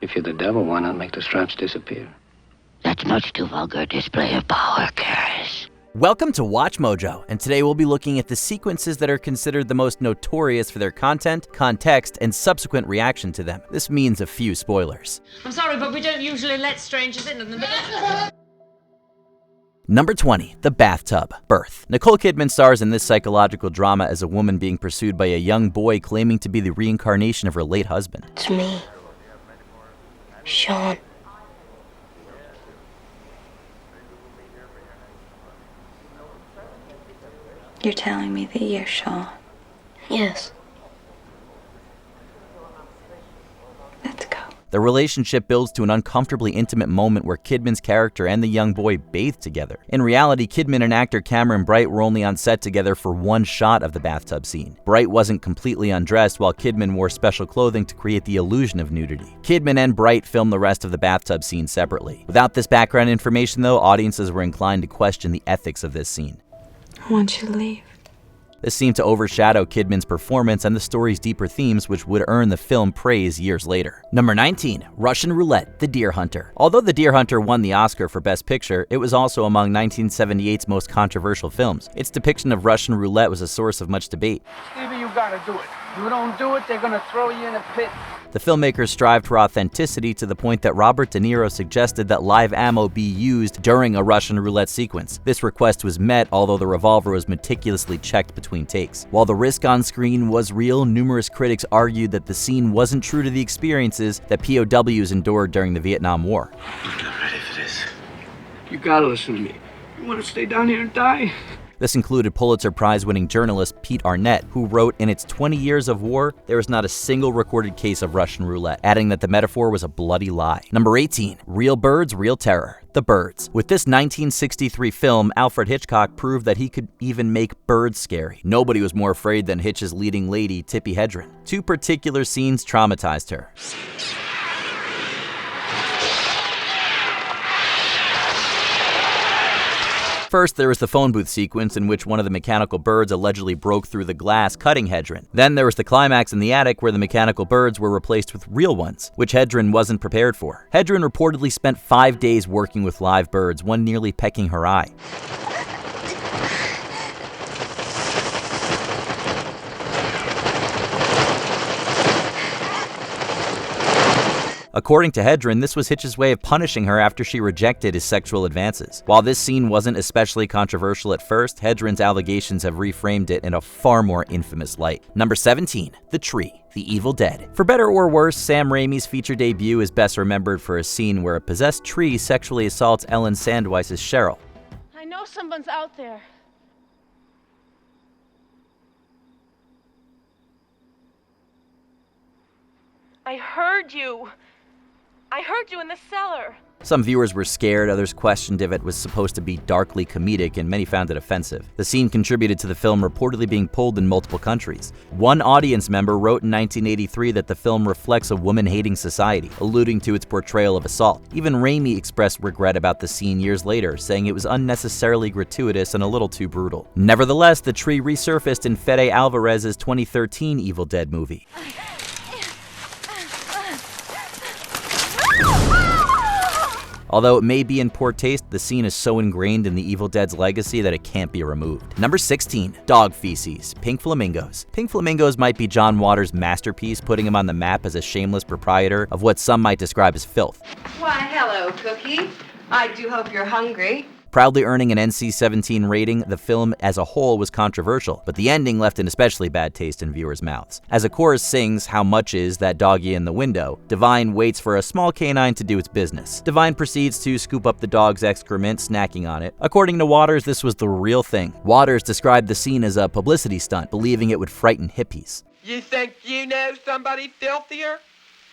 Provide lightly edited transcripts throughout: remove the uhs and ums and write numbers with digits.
If you're the devil, why not make the straps disappear? That's much too vulgar display of power, Karis. Welcome to Watch Mojo, and today we'll be looking at the sequences that are considered the most notorious for their content, context, and subsequent reaction to them. This means a few spoilers. I'm sorry, but we don't usually let strangers in. Number 20, The Bathtub, Birth. Nicole Kidman stars in this psychological drama as a woman being pursued by a young boy claiming to be the reincarnation of her late husband. It's me, Sean. You're telling me that you're Sean? Yes. Let's go. The relationship builds to an uncomfortably intimate moment where Kidman's character and the young boy bathe together. In reality, Kidman and actor Cameron Bright were only on set together for one shot of the bathtub scene. Bright wasn't completely undressed, while Kidman wore special clothing to create the illusion of nudity. Kidman and Bright filmed the rest of the bathtub scene separately. Without this background information, though, audiences were inclined to question the ethics of this scene. I want you to leave. This seemed to overshadow Kidman's performance and the story's deeper themes, which would earn the film praise years later. Number 19, Russian Roulette, The Deer Hunter. Although The Deer Hunter won the Oscar for Best Picture, it was also among 1978's most controversial films. Its depiction of Russian roulette was a source of much debate. Stevie, you gotta do it. You don't do it, they're gonna throw you in a pit. The filmmakers strived for authenticity to the point that Robert De Niro suggested that live ammo be used during a Russian roulette sequence. This request was met, although the revolver was meticulously checked between takes. While the risk on screen was real, numerous critics argued that the scene wasn't true to the experiences that POWs endured during the Vietnam War. I'm not ready for this. You gotta listen to me. You wanna stay down here and die? This included Pulitzer Prize-winning journalist Pete Arnett, who wrote, "In its 20 years of war, there was not a single recorded case of Russian roulette," adding that the metaphor was a bloody lie. Number 18, Real Birds, Real Terror, The Birds. With this 1963 film, Alfred Hitchcock proved that he could even make birds scary. Nobody was more afraid than Hitch's leading lady, Tippi Hedren. Two particular scenes traumatized her. First, there was the phone booth sequence in which one of the mechanical birds allegedly broke through the glass, cutting Hedren. Then there was the climax in the attic where the mechanical birds were replaced with real ones, which Hedren wasn't prepared for. Hedren reportedly spent 5 days working with live birds, one nearly pecking her eye. According to Hedren, this was Hitch's way of punishing her after she rejected his sexual advances. While this scene wasn't especially controversial at first, Hedren's allegations have reframed it in a far more infamous light. Number 17, The Tree, The Evil Dead. For better or worse, Sam Raimi's feature debut is best remembered for a scene where a possessed tree sexually assaults Ellen Sandweiss's Cheryl. I know someone's out there. I heard you in the cellar. Some viewers were scared, others questioned if it was supposed to be darkly comedic, and many found it offensive. The scene contributed to the film reportedly being pulled in multiple countries. One audience member wrote in 1983 that the film reflects a woman-hating society, alluding to its portrayal of assault. Even Raimi expressed regret about the scene years later, saying it was unnecessarily gratuitous and a little too brutal. Nevertheless, the tree resurfaced in Fede Alvarez's 2013 Evil Dead movie. Although it may be in poor taste, the scene is so ingrained in the Evil Dead's legacy that it can't be removed. Number 16, Dog Feces, Pink Flamingos. Pink Flamingos might be John Waters' masterpiece, putting him on the map as a shameless proprietor of what some might describe as filth. Why, hello, Cookie. I do hope you're hungry. Proudly earning an NC-17 rating, the film as a whole was controversial, but the ending left an especially bad taste in viewers' mouths. As a chorus sings, "How much is that doggy in the window?" Divine waits for a small canine to do its business. Divine proceeds to scoop up the dog's excrement, snacking on it. According to Waters, this was the real thing. Waters described the scene as a publicity stunt, believing it would frighten hippies. You think you know somebody filthier?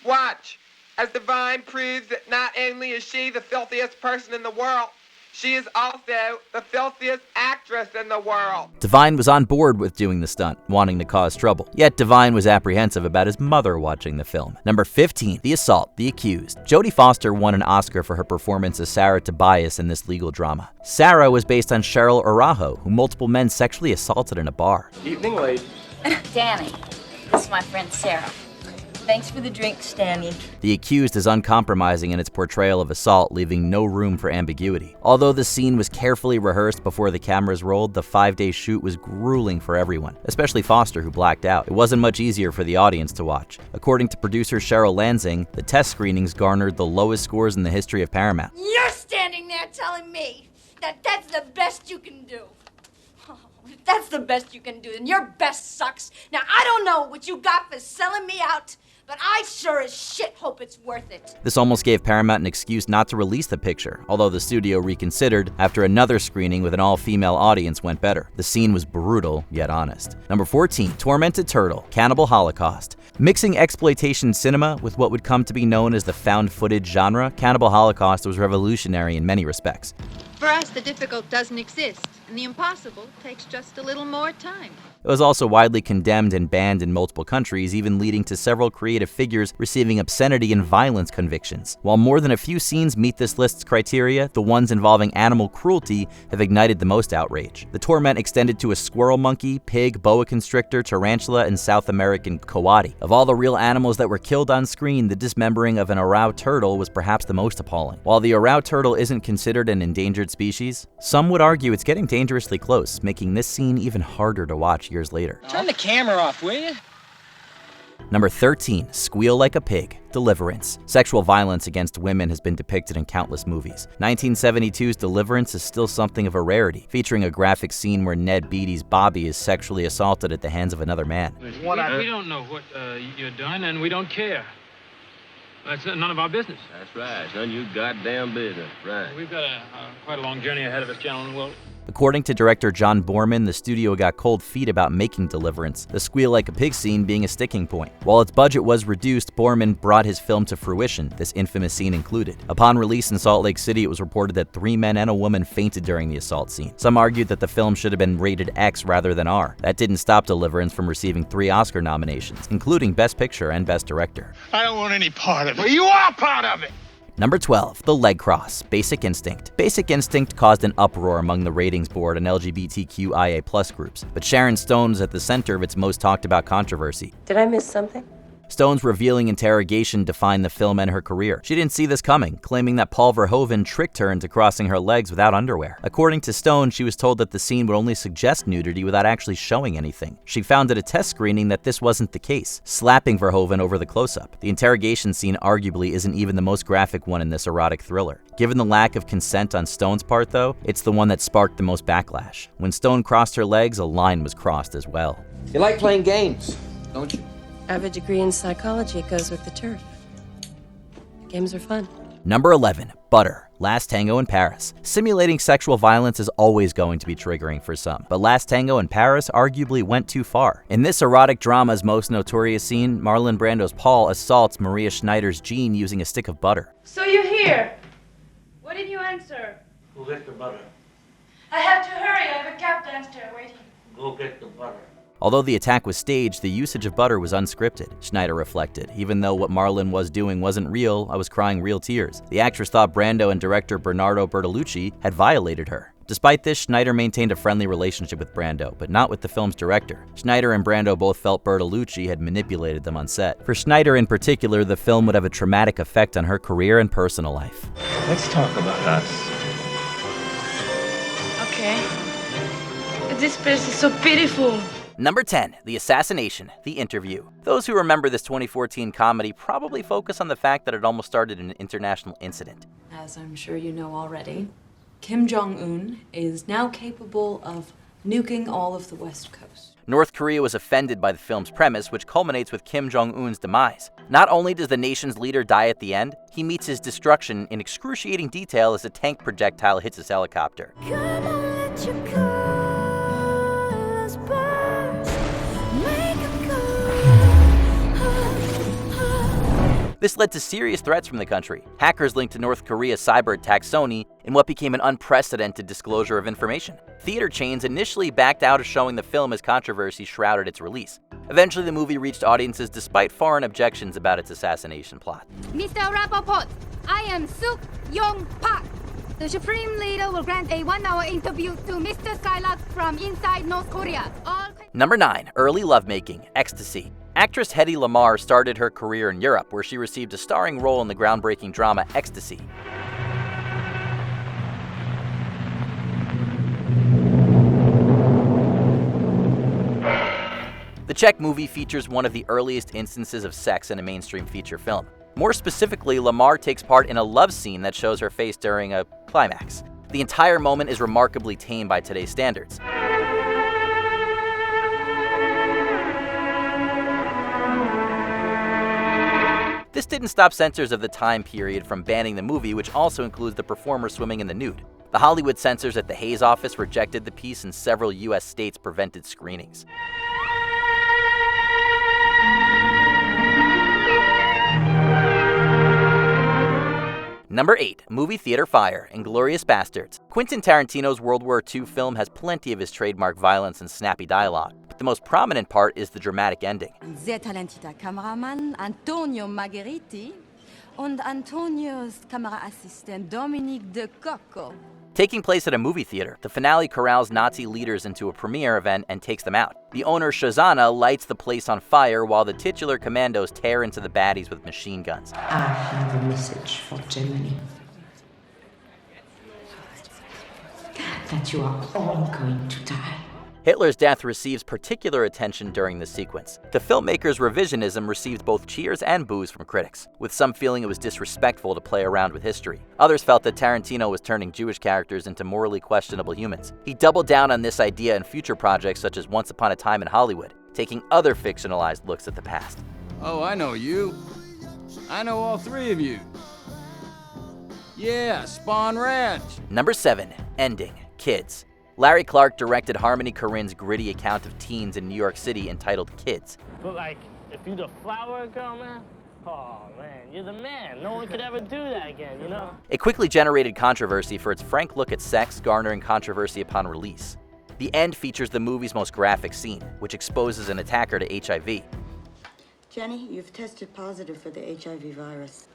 Watch, as Divine proves that not only is she the filthiest person in the world, she is also the filthiest actress in the world. Divine was on board with doing the stunt, wanting to cause trouble. Yet Divine was apprehensive about his mother watching the film. Number 15, The Assault, The Accused. Jodie Foster won an Oscar for her performance as Sarah Tobias in this legal drama. Sarah was based on Cheryl Araujo, who multiple men sexually assaulted in a bar. Evening, ladies. Danny, this is my friend Sarah. Thanks for the drink, Stanley. The accused is uncompromising in its portrayal of assault, leaving no room for ambiguity. Although the scene was carefully rehearsed before the cameras rolled, the 5-day shoot was grueling for everyone, especially Foster, who blacked out. It wasn't much easier for the audience to watch. According to producer Cheryl Lansing, the test screenings garnered the lowest scores in the history of Paramount. You're standing there telling me that that's the best you can do. Oh, if that's the best you can do, then your best sucks. Now, I don't know what you got for selling me out, but I sure as shit hope it's worth it. This almost gave Paramount an excuse not to release the picture, although the studio reconsidered after another screening with an all-female audience went better. The scene was brutal, yet honest. Number 14, Tormented Turtle, Cannibal Holocaust. Mixing exploitation cinema with what would come to be known as the found footage genre, Cannibal Holocaust was revolutionary in many respects. For us, the difficult doesn't exist, and the impossible takes just a little more time. It was also widely condemned and banned in multiple countries, even leading to several creative figures receiving obscenity and violence convictions. While more than a few scenes meet this list's criteria, the ones involving animal cruelty have ignited the most outrage. The torment extended to a squirrel monkey, pig, boa constrictor, tarantula, and South American coati. Of all the real animals that were killed on screen, the dismembering of an Orao turtle was perhaps the most appalling. While the Orao turtle isn't considered an endangered species, some would argue it's getting dangerously close, making this scene even harder to watch years later. Turn the camera off, will you? Number 13, Squeal Like a Pig, Deliverance. Sexual violence against women has been depicted in countless movies. 1972's Deliverance is still something of a rarity, featuring a graphic scene where Ned Beatty's Bobby is sexually assaulted at the hands of another man. We don't know what you're doing, and we don't care. That's none of our business. That's right. It's none of your goddamn business. Right. We've got quite a long journey ahead of us, gentlemen. Well, according to director John Borman, the studio got cold feet about making Deliverance, the Squeal Like a Pig scene being a sticking point. While its budget was reduced, Borman brought his film to fruition, this infamous scene included. Upon release in Salt Lake City, it was reported that 3 men and a woman fainted during the assault scene. Some argued that the film should have been rated X rather than R. That didn't stop Deliverance from receiving 3 Oscar nominations, including Best Picture and Best Director. I don't want any part of it. Well, you are part of it! Number 12, The Leg Cross, Basic Instinct. Basic Instinct caused an uproar among the ratings board and LGBTQIA+ groups, but Sharon Stone was at the center of its most talked about controversy. Did I miss something? Stone's revealing interrogation defined the film and her career. She didn't see this coming, claiming that Paul Verhoeven tricked her into crossing her legs without underwear. According to Stone, she was told that the scene would only suggest nudity without actually showing anything. She found at a test screening that this wasn't the case, slapping Verhoeven over the close-up. The interrogation scene arguably isn't even the most graphic one in this erotic thriller. Given the lack of consent on Stone's part, though, it's the one that sparked the most backlash. When Stone crossed her legs, a line was crossed as well. You like playing games, don't you? I have a degree in psychology. It goes with the turf. Games are fun. Number 11, Butter, Last Tango in Paris. Simulating sexual violence is always going to be triggering for some, but Last Tango in Paris arguably went too far. In this erotic drama's most notorious scene, Marlon Brando's Paul assaults Maria Schneider's Jean using a stick of butter. So you're here. What did you answer? Go get the butter. I have to hurry. I have a cab downstairs waiting. Go get the butter. Although the attack was staged, the usage of butter was unscripted, Schneider reflected. Even though what Marlon was doing wasn't real, I was crying real tears. The actress thought Brando and director Bernardo Bertolucci had violated her. Despite this, Schneider maintained a friendly relationship with Brando, but not with the film's director. Schneider and Brando both felt Bertolucci had manipulated them on set. For Schneider in particular, the film would have a traumatic effect on her career and personal life. Let's talk about us. Okay. This place is so beautiful. Number 10, The Assassination, The Interview. Those who remember this 2014 comedy probably focus on the fact that it almost started an international incident. As I'm sure you know already, Kim Jong-un is now capable of nuking all of the West Coast. North Korea was offended by the film's premise, which culminates with Kim Jong-un's demise. Not only does the nation's leader die at the end, he meets his destruction in excruciating detail as a tank projectile hits his helicopter. This led to serious threats from the country. Hackers linked to North Korea's cyber attack Sony in what became an unprecedented disclosure of information. Theater chains initially backed out of showing the film as controversy shrouded its release. Eventually, the movie reached audiences despite foreign objections about its assassination plot. Mr. Rappaport, I am Suk Yong Park. The Supreme Leader will grant a 1-hour interview to Mr. Skylark from inside North Korea. Number 9, Early Lovemaking, Ecstasy. Actress Hedy Lamarr started her career in Europe, where she received a starring role in the groundbreaking drama Ecstasy. The Czech movie features one of the earliest instances of sex in a mainstream feature film. More specifically, Lamarr takes part in a love scene that shows her face during a climax. The entire moment is remarkably tame by today's standards. This didn't stop censors of the time period from banning the movie, which also includes the performer swimming in the nude. The Hollywood censors at the Hays office rejected the piece, and several U.S. states prevented screenings. Number 8. Movie theater fire, Inglourious Basterds. Quentin Tarantino's World War II film has plenty of his trademark violence and snappy dialogue, but the most prominent part is the dramatic ending. Sehr talentierter Kameramann Antonio Margheriti und Antonio's Kameraassistent Dominique de Coco. Taking place at a movie theater, the finale corrals Nazi leaders into a premiere event and takes them out. The owner, Shosanna, lights the place on fire while the titular commandos tear into the baddies with machine guns. I have a message for Germany. That you are all going to die. Hitler's death receives particular attention during this sequence. The filmmaker's revisionism received both cheers and boos from critics, with some feeling it was disrespectful to play around with history. Others felt that Tarantino was turning Jewish characters into morally questionable humans. He doubled down on this idea in future projects such as Once Upon a Time in Hollywood, taking other fictionalized looks at the past. Oh, I know you. I know all three of you. Yeah, Spawn Ranch. Number 7. Ending. Kids. Larry Clark directed Harmony Korine's gritty account of teens in New York City entitled Kids. But like, if you the flower girl, man, oh man, you're the man. No one could ever do that again, you know? It quickly generated controversy for its frank look at sex, garnering controversy upon release. The end features the movie's most graphic scene, which exposes an attacker to HIV. Jenny, you've tested positive for the HIV virus.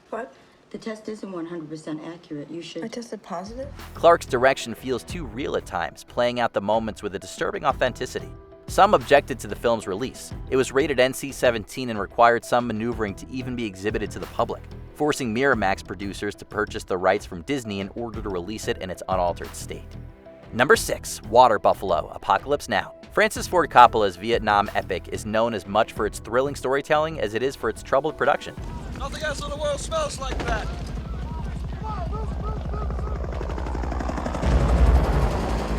What? The test isn't 100% accurate. You should... I tested positive? Clark's direction feels too real at times, playing out the moments with a disturbing authenticity. Some objected to the film's release. It was rated NC-17 and required some maneuvering to even be exhibited to the public, forcing Miramax producers to purchase the rights from Disney in order to release it in its unaltered state. Number 6. Water Buffalo, Apocalypse Now. Francis Ford Coppola's Vietnam epic is known as much for its thrilling storytelling as it is for its troubled production. Nothing else in the world smells like that.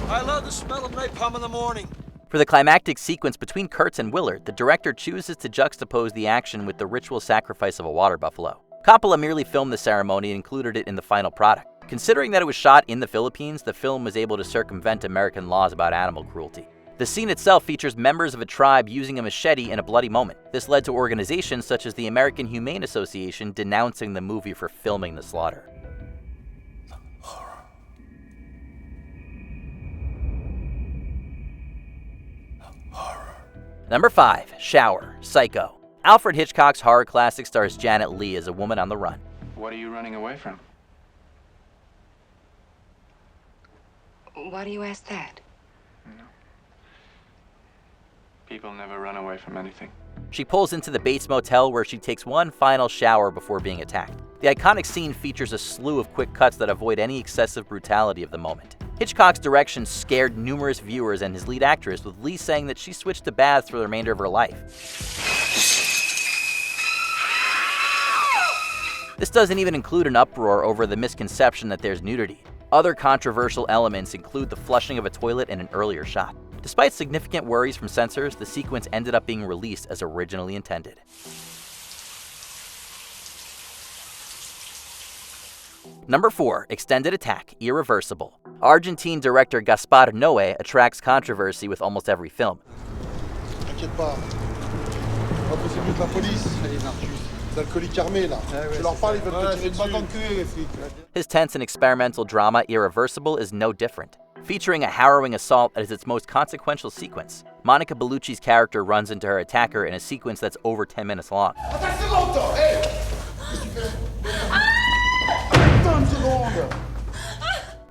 I love the smell of napalm in the morning. For the climactic sequence between Kurtz and Willard, the director chooses to juxtapose the action with the ritual sacrifice of a water buffalo. Coppola merely filmed the ceremony and included it in the final product. Considering that it was shot in the Philippines, the film was able to circumvent American laws about animal cruelty. The scene itself features members of a tribe using a machete in a bloody moment. This led to organizations such as the American Humane Association denouncing the movie for filming the slaughter. Number 5. Shower, Psycho. Alfred Hitchcock's horror classic stars Janet Leigh as a woman on the run. What are you running away from? Why do you ask that? People never run away from anything. She pulls into the Bates Motel where she takes one final shower before being attacked. The iconic scene features a slew of quick cuts that avoid any excessive brutality of the moment. Hitchcock's direction scared numerous viewers and his lead actress, with Leigh saying that she switched to baths for the remainder of her life. This doesn't even include an uproar over the misconception that there's nudity. Other controversial elements include the flushing of a toilet in an earlier shot. Despite significant worries from censors, the sequence ended up being released as originally intended. Number 4. Extended Attack, Irreversible. Argentine director Gaspar Noé attracts controversy with almost every film. T'inquiète pas. Pas possible de la police. Les alcooliques armés là. Je leur parle, ils veulent te tirer dessus. Les flics. His tense and experimental drama, Irreversible, is no different. Featuring a harrowing assault as its most consequential sequence, Monica Bellucci's character runs into her attacker in a sequence that's over 10 minutes long.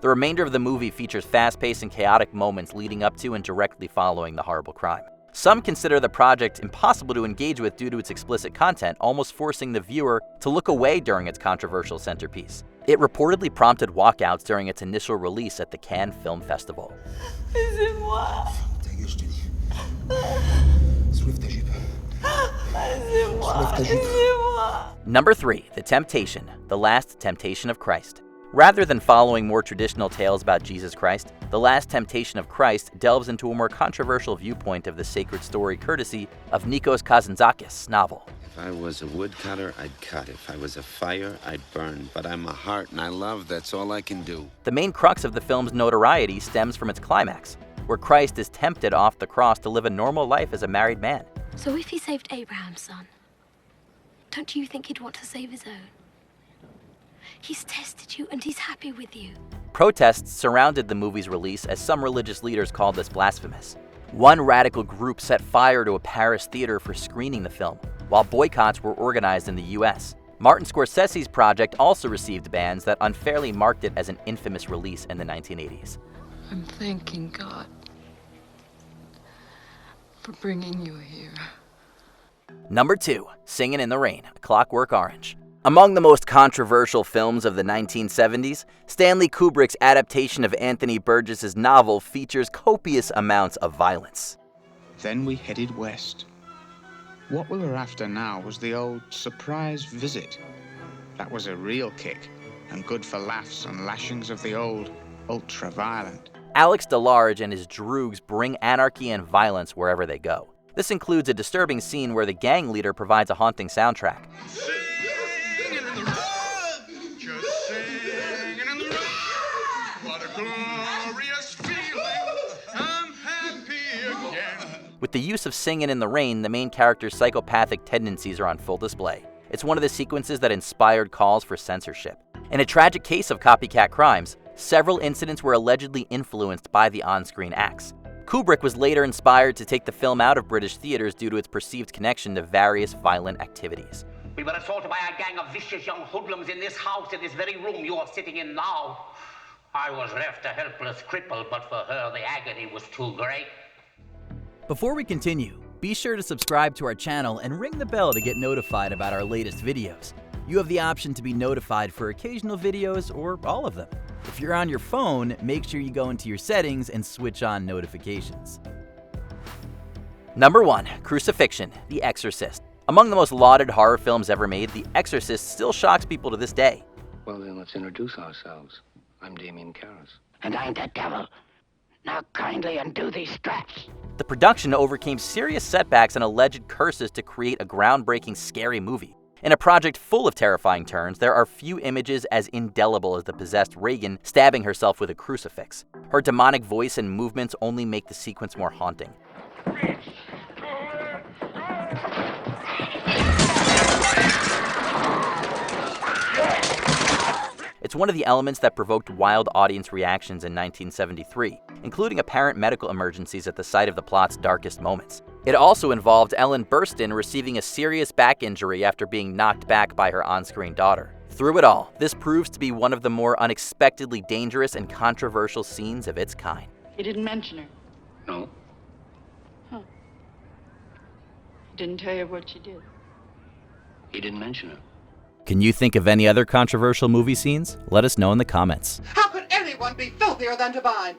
The remainder of the movie features fast-paced and chaotic moments leading up to and directly following the horrible crime. Some consider the project impossible to engage with due to its explicit content, almost forcing the viewer to look away during its controversial centerpiece. It reportedly prompted walkouts during its initial release at the Cannes Film Festival. Number 3. The Temptation, The Last Temptation of Christ. Rather than following more traditional tales about Jesus Christ, The Last Temptation of Christ delves into a more controversial viewpoint of the sacred story courtesy of Nikos Kazantzakis' novel. If I was a woodcutter, I'd cut. If I was a fire, I'd burn. But I'm a heart and I love, that's all I can do. The main crux of the film's notoriety stems from its climax, where Christ is tempted off the cross to live a normal life as a married man. So if he saved Abraham's son, don't you think he'd want to save his own? He's tested you and he's happy with you. Protests surrounded the movie's release as some religious leaders called this blasphemous. One radical group set fire to a Paris theater for screening the film, while boycotts were organized in the US. Martin Scorsese's project also received bans that unfairly marked it as an infamous release in the 1980s. I'm thanking God for bringing you here. Number 2. Singin' in the Rain, Clockwork Orange. Among the most controversial films of the 1970s, Stanley Kubrick's adaptation of Anthony Burgess's novel features copious amounts of violence. Then we headed west. What we were after now was the old surprise visit. That was a real kick, and good for laughs and lashings of the old ultra-violent. Alex DeLarge and his droogs bring anarchy and violence wherever they go. This includes a disturbing scene where the gang leader provides a haunting soundtrack. With the use of Singin' in the Rain, the main character's psychopathic tendencies are on full display. It's one of the sequences that inspired calls for censorship. In a tragic case of copycat crimes, several incidents were allegedly influenced by the on-screen acts. Kubrick was later inspired to take the film out of British theaters due to its perceived connection to various violent activities. We were assaulted by a gang of vicious young hoodlums in this house, in this very room you are sitting in now. I was left a helpless cripple, but for her the agony was too great. Before we continue, be sure to subscribe to our channel and ring the bell to get notified about our latest videos. You have the option to be notified for occasional videos or all of them. If you're on your phone, make sure you go into your settings and switch on notifications. Number 1. Crucifixion, The Exorcist. Among the most lauded horror films ever made, The Exorcist still shocks people to this day. Well, then let's introduce ourselves. I'm Damien Karras. And I'm the devil. Now kindly undo these straps. The production overcame serious setbacks and alleged curses to create a groundbreaking, scary movie. In a project full of terrifying turns, there are few images as indelible as the possessed Reagan stabbing herself with a crucifix. Her demonic voice and movements only make the sequence more haunting. It's one of the elements that provoked wild audience reactions in 1973, including apparent medical emergencies at the site of the plot's darkest moments. It also involved Ellen Burstyn receiving a serious back injury after being knocked back by her on-screen daughter. Through it all, this proves to be one of the more unexpectedly dangerous and controversial scenes of its kind. You didn't mention her. No. Huh. Didn't tell you what she did. He didn't mention her. Can you think of any other controversial movie scenes? Let us know in the comments. How could anyone be filthier than divine?